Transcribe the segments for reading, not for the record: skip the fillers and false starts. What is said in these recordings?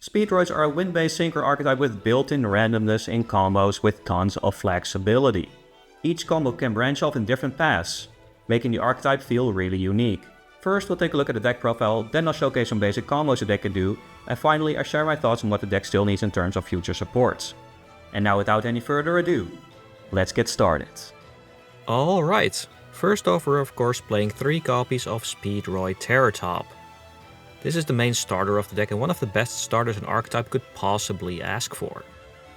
Speedroids are a wind-based synchro archetype with built-in randomness in combos with tons of flexibility. Each combo can branch off in different paths, making the archetype feel really unique. First, we'll take a look at the deck profile, then I'll showcase some basic combos the deck can do, and finally I'll share my thoughts on what the deck still needs in terms of future supports. And now without any further ado, let's get started. Alright, first off we're of course playing 3 copies of Speedroid Terror Top. This is the main starter of the deck and one of the best starters an archetype could possibly ask for.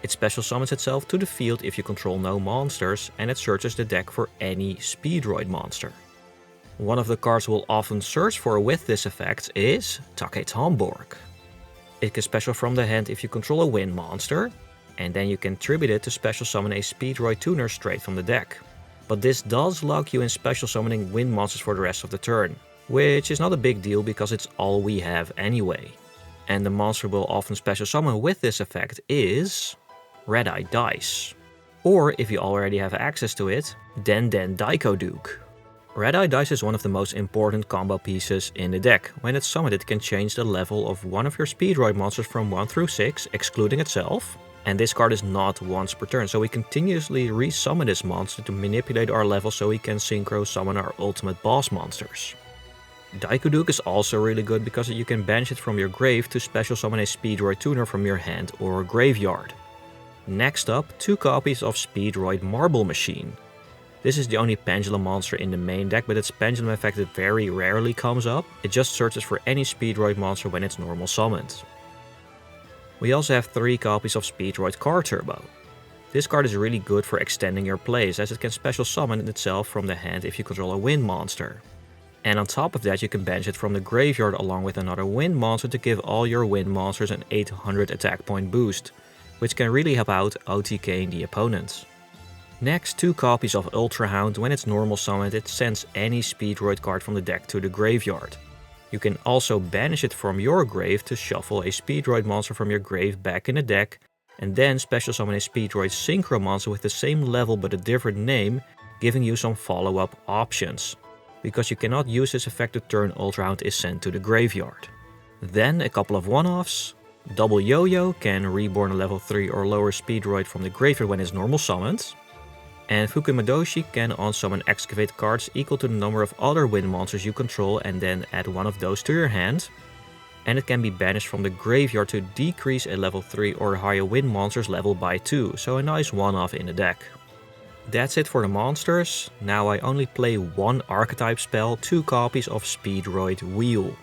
It special summons itself to the field if you control no monsters, and it searches the deck for any Speedroid monster. One of the cards we'll often search for with this effect is Take Tomborg. It can special from the hand if you control a wind monster, and then you can tribute it to special summon a Speedroid tuner straight from the deck. But this does lock you in special summoning wind monsters for the rest of the turn, which is not a big deal because it's all we have anyway. And the monster we'll often special summon with this effect is Red Eye Dice. Or if you already have access to it, Den Daiko Duke. Red Eye Dice is one of the most important combo pieces in the deck. When it's summoned it can change the level of one of your Speedroid monsters from 1 through 6, excluding itself. And this card is not once per turn, so we continuously resummon this monster to manipulate our level so we can synchro summon our ultimate boss monsters. Daiko Duke is also really good because you can banish it from your grave to special summon a Speedroid tuner from your hand or graveyard. Next up, 2 copies of Speedroid Marble Machine. This is the only pendulum monster in the main deck, but its pendulum effect very rarely comes up. It just searches for any Speedroid monster when it's normal summoned. We also have 3 copies of Speedroid Car Turbo. This card is really good for extending your plays, as it can special summon itself from the hand if you control a wind monster. And on top of that you can banish it from the graveyard along with another wind monster to give all your wind monsters an 800 attack point boost, which can really help out OTKing the opponents. Next, 2 copies of Ultra Hound. When it's normal summoned it sends any Speedroid card from the deck to the graveyard. You can also banish it from your grave to shuffle a Speedroid monster from your grave back in the deck, and then special summon a Speedroid Synchro monster with the same level but a different name, giving you some follow-up options, because you cannot use this effect the turn Ultra Hound is sent to the graveyard. Then a couple of one-offs. Double Yo-Yo can reborn a level 3 or lower Speedroid from the graveyard when it's normal summoned. And Fukumadoshi can on-summon excavate cards equal to the number of other wind monsters you control and then add one of those to your hand. And it can be banished from the graveyard to decrease a level 3 or higher wind monster's level by 2, so a nice one-off in the deck. That's it for the monsters. Now I only play 1 archetype spell, 2 copies of Speedroid Wheel.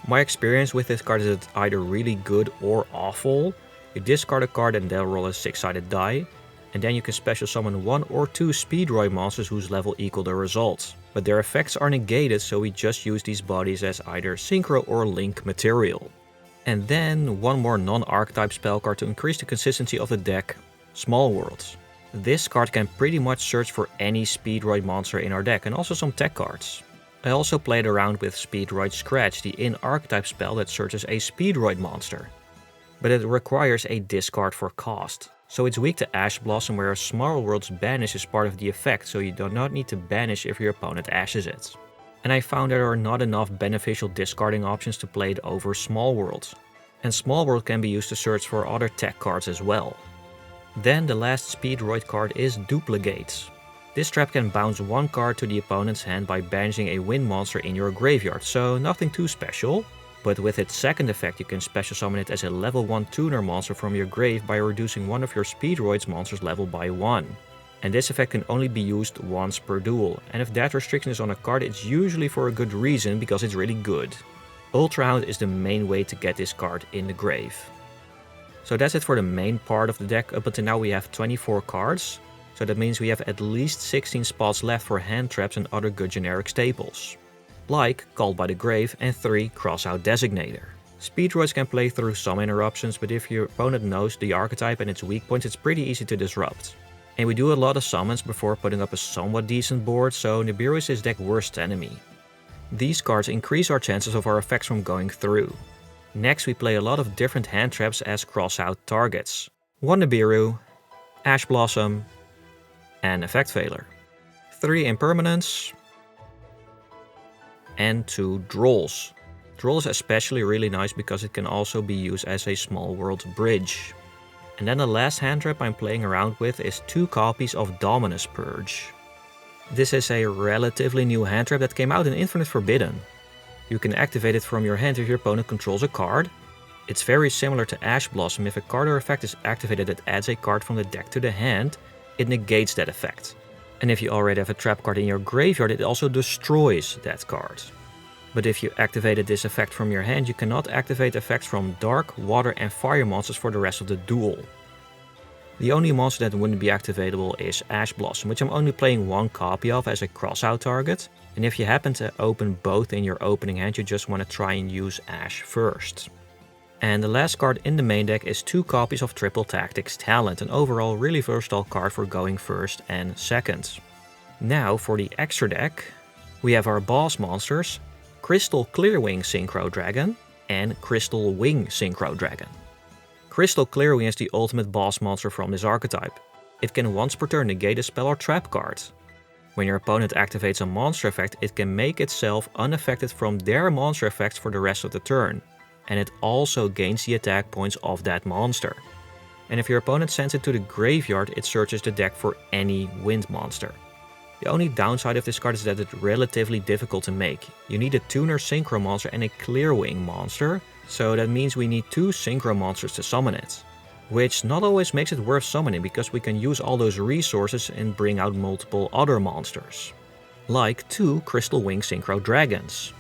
My experience with this card is it's either really good or awful. You discard a card and they'll roll a 6-sided die, and then you can special summon 1 or 2 Speedroid monsters whose level equal the results. But their effects are negated, so we just use these bodies as either synchro or link material. And then 1 more non-archetype spell card to increase the consistency of the deck, Small Worlds. This card can pretty much search for any Speedroid monster in our deck and also some tech cards. I also played around with Speedroid Scratch, the in-archetype spell that searches a Speedroid monster. But it requires a discard for cost. So it's weak to Ash Blossom, where Small Worlds banish is part of the effect, so you do not need to banish if your opponent ashes it. And I found there are not enough beneficial discarding options to play it over Small Worlds. And Small World can be used to search for other tech cards as well. Then the last Speedroid card is Duplicates. This trap can bounce 1 card to the opponent's hand by banishing a wind monster in your graveyard, so nothing too special. But with its second effect you can special summon it as a level 1 tuner monster from your grave by reducing one of your Speedroid's monsters level by 1. And this effect can only be used once per duel, and if that restriction is on a card it's usually for a good reason because it's really good. Ultra Hound is the main way to get this card in the grave. So that's it for the main part of the deck. Up until now we have 24 cards, so that means we have at least 16 spots left for hand traps and other good generic staples, like Called by the Grave and 3 Crossout Designator. Speedroids can play through some interruptions, but if your opponent knows the archetype and its weak points it's pretty easy to disrupt. And we do a lot of summons before putting up a somewhat decent board, so Nibiru is this deck's worst enemy. These cards increase our chances of our effects from going through. Next we play a lot of different hand traps as crossout targets. 1 Nibiru, Ash Blossom, and Effect Failure. 3 Impermanence, and 2 Drolls. Troll is especially really nice because it can also be used as a small world bridge. And then the last hand trap I'm playing around with is 2 copies of Dominus Purge. This is a relatively new hand trap that came out in Infinite Forbidden. You can activate it from your hand if your opponent controls a card. It's very similar to Ash Blossom. If a card or effect is activated that adds a card from the deck to the hand, it negates that effect. And if you already have a trap card in your graveyard, it also destroys that card. But if you activated this effect from your hand, you cannot activate effects from dark, water and fire monsters for the rest of the duel. The only monster that wouldn't be activatable is Ash Blossom, which I'm only playing 1 copy of as a crossout target. And if you happen to open both in your opening hand, you just want to try and use Ash first. And the last card in the main deck is 2 copies of Triple Tactics Talent, an overall really versatile card for going first and second. Now for the extra deck, we have our boss monsters, Crystal Clearwing Synchro Dragon and Crystal Wing Synchro Dragon. Crystal Clearwing is the ultimate boss monster from this archetype. It can once per turn negate a spell or trap card. When your opponent activates a monster effect, it can make itself unaffected from their monster effects for the rest of the turn. And it also gains the attack points of that monster. And if your opponent sends it to the graveyard, it searches the deck for any wind monster. The only downside of this card is that it's relatively difficult to make. You need a Tuner Synchro monster and a Clearwing monster, so that means we need 2 Synchro monsters to summon it. Which not always makes it worth summoning, because we can use all those resources and bring out multiple other monsters. Like 2 Crystal Wing Synchro Dragons.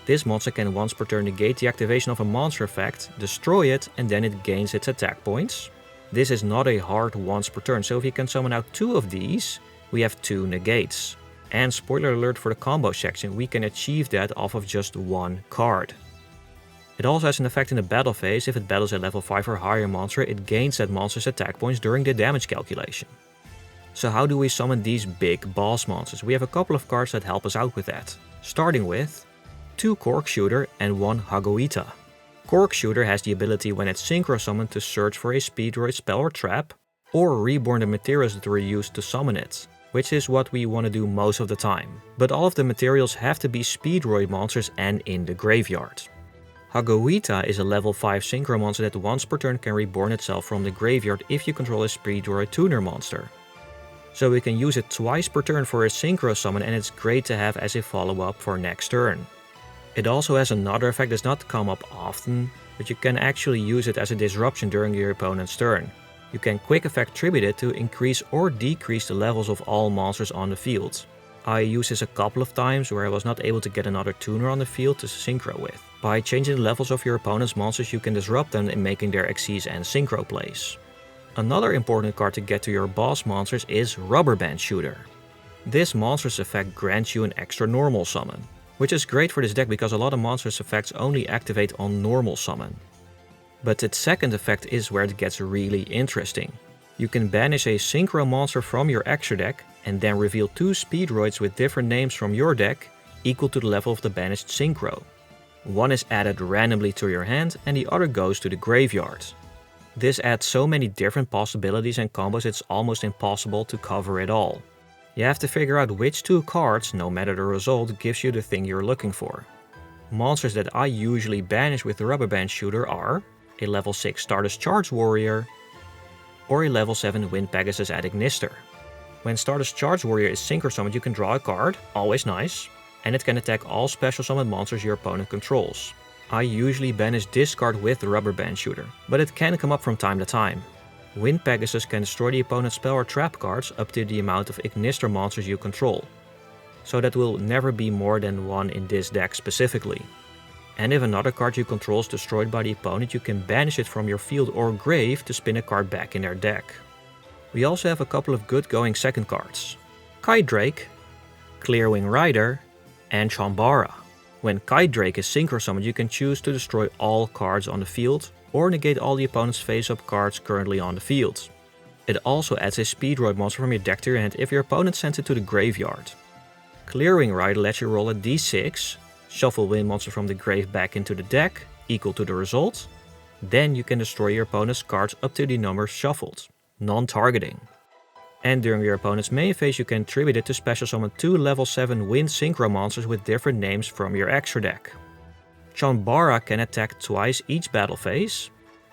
This monster can once per turn negate the activation of a monster effect, destroy it, and then it gains its attack points. This is not a hard once per turn, so if you can summon out 2 of these, we have 2 negates. And spoiler alert for the combo section, we can achieve that off of just 1 card. It also has an effect in the battle phase. If it battles a level 5 or higher monster, it gains that monster's attack points during the damage calculation. So how do we summon these big boss monsters? We have a couple of cards that help us out with that. Starting with 2 Cork Shooter and 1 Hagoita. Cork Shooter has the ability when it's synchro summoned to search for a Speedroid spell or trap, or reborn the materials that were used to summon it, which is what we want to do most of the time. But all of the materials have to be Speedroid monsters and in the graveyard. Hagoita is a level 5 synchro monster that once per turn can reborn itself from the graveyard if you control a Speedroid tuner monster. So we can use it twice per turn for a synchro summon, and it's great to have as a follow-up for next turn. It also has another effect that does not come up often, but you can actually use it as a disruption during your opponent's turn. You can quick effect tribute it to increase or decrease the levels of all monsters on the field. I used this a couple of times where I was not able to get another tuner on the field to synchro with. By changing the levels of your opponent's monsters, you can disrupt them in making their Xyz and synchro plays. Another important card to get to your boss monsters is Rubber Band Shooter. This monster's effect grants you an extra normal summon, which is great for this deck because a lot of monsters' effects only activate on normal summon. But its second effect is where it gets really interesting. You can banish a synchro monster from your extra deck and then reveal 2 Speedroids with different names from your deck equal to the level of the banished synchro. One is added randomly to your hand and the other goes to the graveyard. This adds so many different possibilities and combos it's almost impossible to cover it all. You have to figure out which 2 cards, no matter the result, gives you the thing you're looking for. Monsters that I usually banish with the Rubber Band Shooter are a level 6 Stardust Charge Warrior or a level 7 Wind Pegasus at Ignister. When Stardust Charge Warrior is synchro summoned, you can draw a card, always nice, and it can attack all special summoned monsters your opponent controls. I usually banish this card with the Rubber Band Shooter, but it can come up from time to time. Wind Pegasus can destroy the opponent's spell or trap cards up to the amount of Ignister monsters you control. So that will never be more than 1 in this deck specifically. And if another card you control is destroyed by the opponent, you can banish it from your field or grave to spin a card back in their deck. We also have a couple of good going second cards. Kite Drake, Clearwing Rider, and Chambara. When Kite Drake is synchro summoned, you can choose to destroy all cards on the field or negate all the opponent's face-up cards currently on the field. It also adds a Speedroid monster from your deck to your hand if your opponent sends it to the graveyard. Clearwing Rider lets you roll a d6, shuffle wind monster from the grave back into the deck, equal to the result. Then you can destroy your opponent's cards up to the number shuffled, non-targeting. And during your opponent's main phase you can tribute it to special summon 2 level 7 wind synchro monsters with different names from your extra deck. Chanbara can attack twice each battle phase,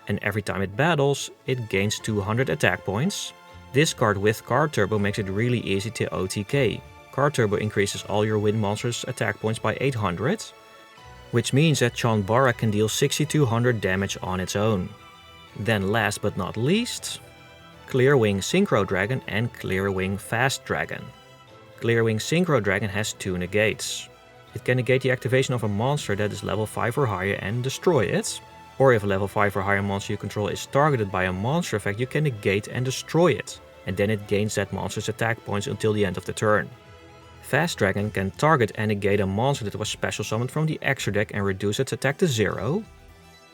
and every time it battles, it gains 200 attack points. This card with Card Turbo makes it really easy to OTK. Card Turbo increases all your wind monsters' attack points by 800, which means that Chanbara can deal 6200 damage on its own. Then last but not least, Clearwing Synchro Dragon and Clearwing Fast Dragon. Clearwing Synchro Dragon has 2 negates. It can negate the activation of a monster that is level 5 or higher and destroy it. Or if a level 5 or higher monster you control is targeted by a monster effect, you can negate and destroy it, and then it gains that monster's attack points until the end of the turn. Fast Dragon can target and negate a monster that was special summoned from the extra deck and reduce its attack to 0.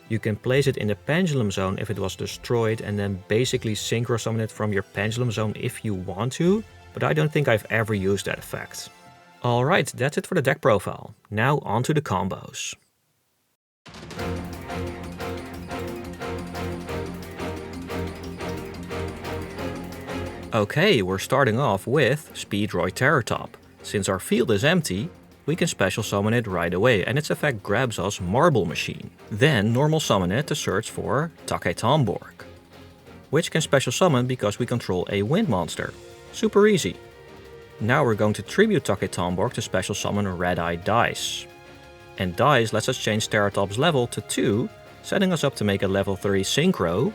You can place it in the Pendulum Zone if it was destroyed and then basically synchro summon it from your Pendulum Zone if you want to, but I don't think I've ever used that effect. Alright, that's it for the deck profile. Now on to the combos. Okay, we're starting off with Speedroid Terratop. Since our field is empty, we can special summon it right away and its effect grabs us Marble Machine. Then normal summon it to search for Take Tomborg, which can special summon because we control a wind monster. Super easy. Now we're going to tribute Take Tomborg to special summon Red Eye Dice. And Dice lets us change Terratop's level to 2, setting us up to make a level 3 Synchro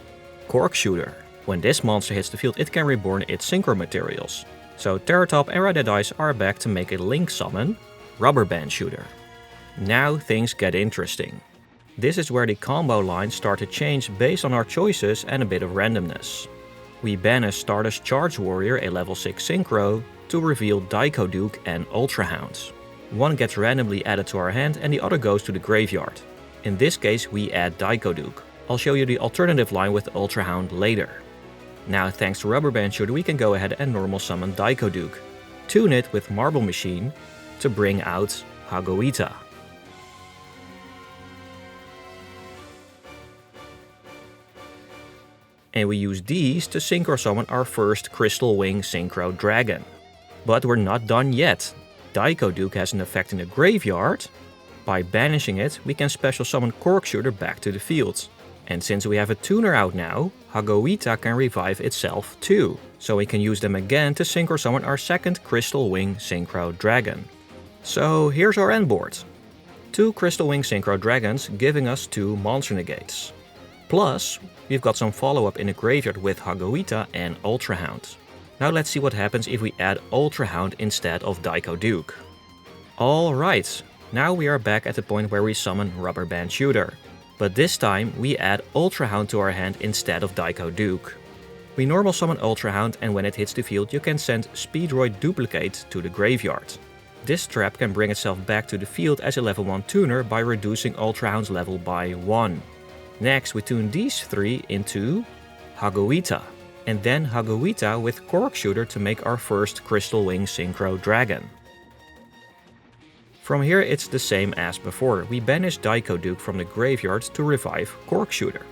Cork Shooter. When this monster hits the field, it can reborn its Synchro materials. So Terratop and Red Eye Dice are back to make a Link summon Rubber Band Shooter. Now things get interesting. This is where the combo lines start to change based on our choices and a bit of randomness. We banish Stardust Charge Warrior, a level 6 Synchro, to reveal Daiko Duke and Ultra Hound. One gets randomly added to our hand and the other goes to the graveyard. In this case we add Daiko Duke. I'll show you the alternative line with Ultra Hound later. Now thanks to Rubber Band Shooter we can go ahead and normal summon Daiko Duke. Tune it with Marble Machine to bring out Hagoita. And we use these to synchro summon our first Crystal Wing Synchro Dragon. But we're not done yet. Daiko Duke has an effect in the graveyard. By banishing it, we can special summon Cork Shooter back to the field. And since we have a tuner out now, Hagoita can revive itself too. So we can use them again to synchro summon our second Crystal Wing Synchro Dragon. So here's our end board. 2 Crystal Wing Synchro Dragons giving us 2 monster negates. Plus, we've got some follow-up in the graveyard with Hagoita and Ultra Hound. Now let's see what happens if we add Ultra Hound instead of Daiko Duke. Alright, now we are back at the point where we summon Rubber Band Shooter. But this time we add Ultra Hound to our hand instead of Daiko Duke. We normal summon Ultra Hound and when it hits the field you can send Speedroid Duplicate to the graveyard. This trap can bring itself back to the field as a level 1 tuner by reducing Ultra Hound's level by 1. Next we tune these 3 into Hagoita. And then Hagoita with Cork Shooter to make our first Crystal Wing Synchro Dragon. From here it's the same as before, we banish Daiko Duke from the graveyard to revive Cork Shooter.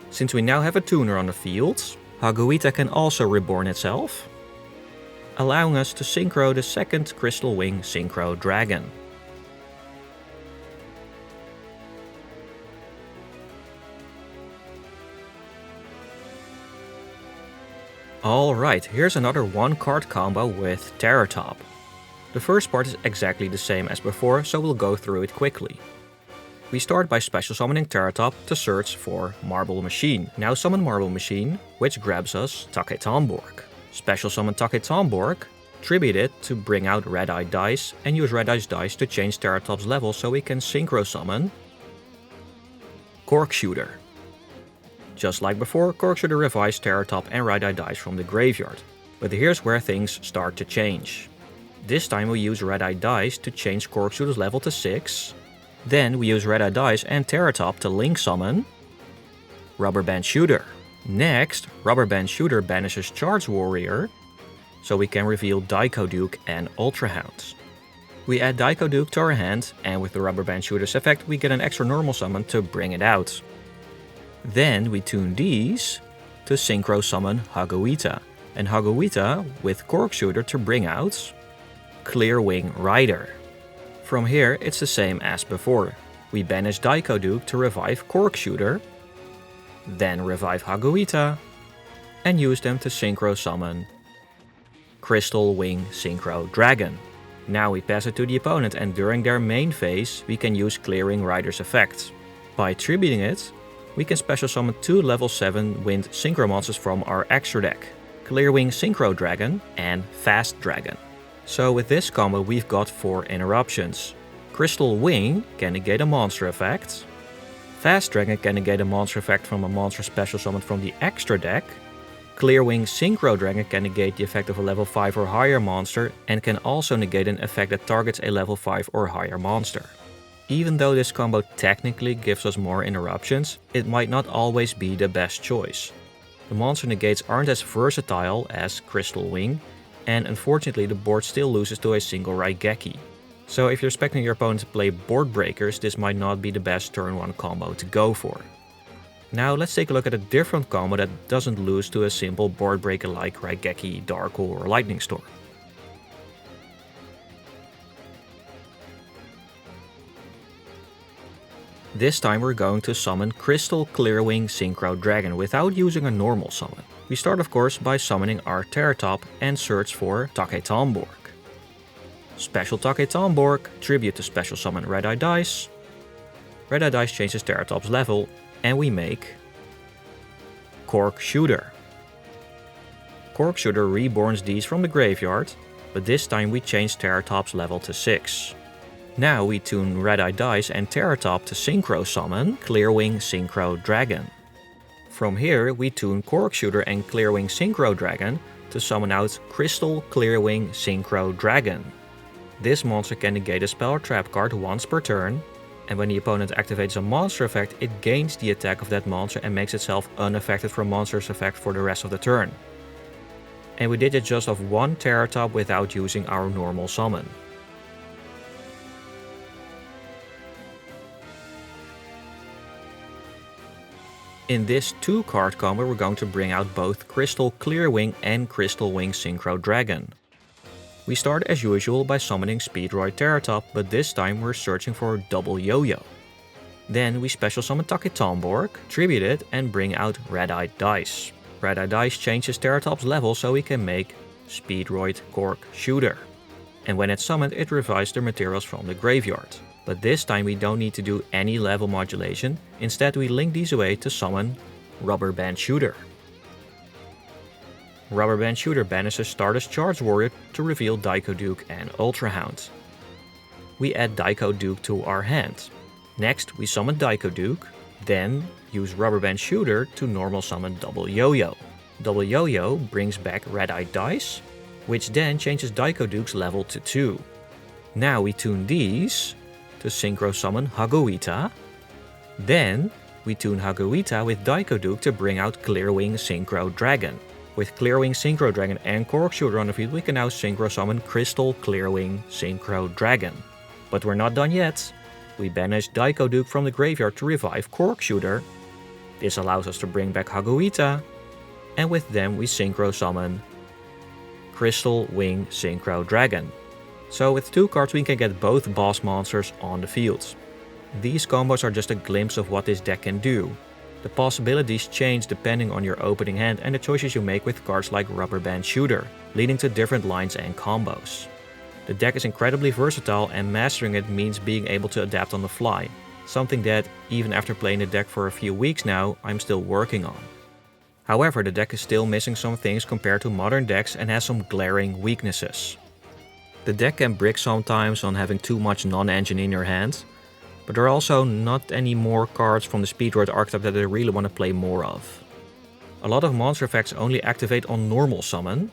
Since we now have a tuner on the field, Hagoita can also reborn itself, allowing us to synchro the second Crystal Wing Synchro Dragon. Alright, here's another 1-card combo with Terratop. The first part is exactly the same as before, so we'll go through it quickly. We start by special summoning Terratop to search for Marble Machine. Now summon Marble Machine, which grabs us Take Tomborg. Special summon Take Tomborg, tribute it to bring out Red Eye Dice, and use Red Eye's Dice to change Terratop's level so we can synchro summon Cork Shooter. Just like before, Cork Shooter revives Terratop and Red Eye Dice from the graveyard. But here's where things start to change. This time we use Red Eye Dice to change Cork Shooter's level to 6. Then we use Red Eye Dice and Terratop to link summon Rubber Band Shooter. Next, Rubber Band Shooter banishes Charge Warrior, so we can reveal Daiko Duke and Ultra Hound. We add Daiko Duke to our hand, and with the Rubber Band Shooter's effect we get an extra normal summon to bring it out. Then we tune these to synchro summon Hagoita, and Hagoita with Cork Shooter to bring out Clearwing Rider. From here it's the same as before. we banish Daiko Duke to revive Cork Shooter, then revive Haguita, and use them to synchro summon Crystal Wing Synchro Dragon. Now we pass it to the opponent, and during their main phase we can use Clearing Rider's effect. By tributing it, we can special summon 2 level 7 wind synchro monsters from our extra deck, Clearwing Synchro Dragon and Fast Dragon. So with this combo we've got 4 interruptions. Crystal Wing can negate a monster effect, Fast Dragon can negate a monster effect from a monster special summoned from the extra deck, Clearwing Synchro Dragon can negate the effect of a level 5 or higher monster and can also negate an effect that targets a level 5 or higher monster. Even though this combo technically gives us more interruptions, it might not always be the best choice. The monster negates aren't as versatile as Crystal Wing, and unfortunately the board still loses to a single Raigeki. So if you're expecting your opponent to play board breakers, this might not be the best turn 1 combo to go for. Now let's take a look at a different combo that doesn't lose to a simple board breaker like Raigeki, Dark Hole or Lightning Storm. This time we're going to summon Crystal Clearwing Synchro Dragon without using a normal summon. We start of course by summoning our Terratop and search for Take Tomborg. Special Take Tomborg, tribute to special summon Red Eye Dice. Red Eye Dice changes Terratop's level, and we make Cork Shooter. Cork Shooter reborns these from the graveyard, but this time we change Terratop's level to 6. Now we tune Red Eye Dice and Terratop to synchro summon Clearwing Synchro Dragon. From here we tune Cork Shooter and Clearwing Synchro Dragon to summon out Crystal Clearwing Synchro Dragon. This monster can negate a spell or trap card once per turn, and when the opponent activates a monster effect, it gains the attack of that monster and makes itself unaffected from monster's effect for the rest of the turn. And we did it just off 1 Terratop without using our normal summon. In this 2-card combo we're going to bring out both Crystal Clearwing and Crystal Wing Synchro Dragon. We start as usual by summoning Speedroid Terratop, but this time we're searching for Double Yo-Yo. Then we special summon Take Tomborg, tribute it and bring out Red Eye Dice. Red Eye Dice changes Terratop's level so we can make Speedroid Cork Shooter. And when it's summoned it revives the materials from the graveyard. But this time we don't need to do any level modulation, instead we link these away to summon Rubber Band Shooter. Rubber Band Shooter banishes Stardust Charge Warrior to reveal Daiko Duke and Ultra Hound. We add Daiko Duke to our hand. Next we summon Daiko Duke, then use Rubber Band Shooter to normal summon Double Yo-Yo. Double Yo-Yo brings back Red Eye Dice, which then changes Daiko Duke's level to 2. Now we tune these to synchro summon Haguita. Then we tune Haguita with Daiko Duke to bring out Clearwing Synchro Dragon. With Clearwing Synchro Dragon and Cork Shooter on the field, we can now synchro summon Crystal Clearwing Synchro Dragon. But we're not done yet. We banish Daiko Duke from the graveyard to revive Cork Shooter. This allows us to bring back Haguita, and with them we synchro summon Crystal Wing Synchro Dragon. So with 2 cards we can get both boss monsters on the field. These combos are just a glimpse of what this deck can do. The possibilities change depending on your opening hand and the choices you make with cards like Rubber Band Shooter, leading to different lines and combos. The deck is incredibly versatile and mastering it means being able to adapt on the fly, something that, even after playing the deck for a few weeks now, I'm still working on. However, the deck is still missing some things compared to modern decks and has some glaring weaknesses. The deck can brick sometimes on having too much non-engine in your hand, but there are also not any more cards from the Speedroid archetype that I really want to play more of. A lot of monster effects only activate on normal summon.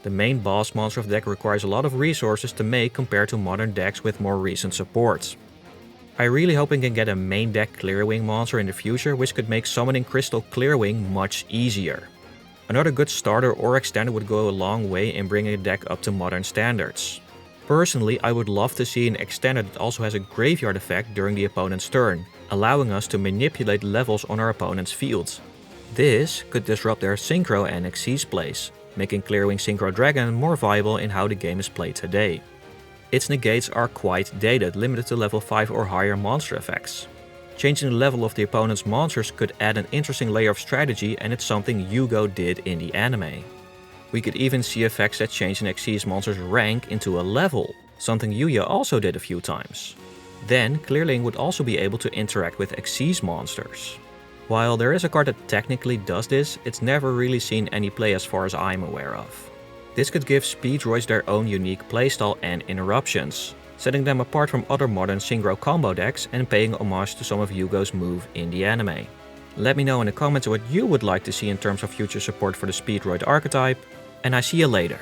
The main boss monster of the deck requires a lot of resources to make compared to modern decks with more recent support. I really hope I can get a main deck Clearwing monster in the future, which could make summoning Crystal Clearwing much easier. Another good starter or extender would go a long way in bringing a deck up to modern standards. Personally, I would love to see an extender that also has a graveyard effect during the opponent's turn, allowing us to manipulate levels on our opponent's field. This could disrupt their Synchro and Xyz plays, making Clearwing Synchro Dragon more viable in how the game is played today. Its negates are quite dated, limited to level 5 or higher monster effects. Changing the level of the opponent's monsters could add an interesting layer of strategy, and it's something Yugo did in the anime. We could even see effects that change an Xyz monster's rank into a level, something Yuya also did a few times. Then, Clearling would also be able to interact with Xyz monsters. While there is a card that technically does this, it's never really seen any play as far as I'm aware of. This could give Speedroids their own unique playstyle and interruptions, setting them apart from other modern synchro combo decks and paying homage to some of Yugo's moves in the anime. Let me know in the comments what you would like to see in terms of future support for the Speedroid archetype, and I see you later.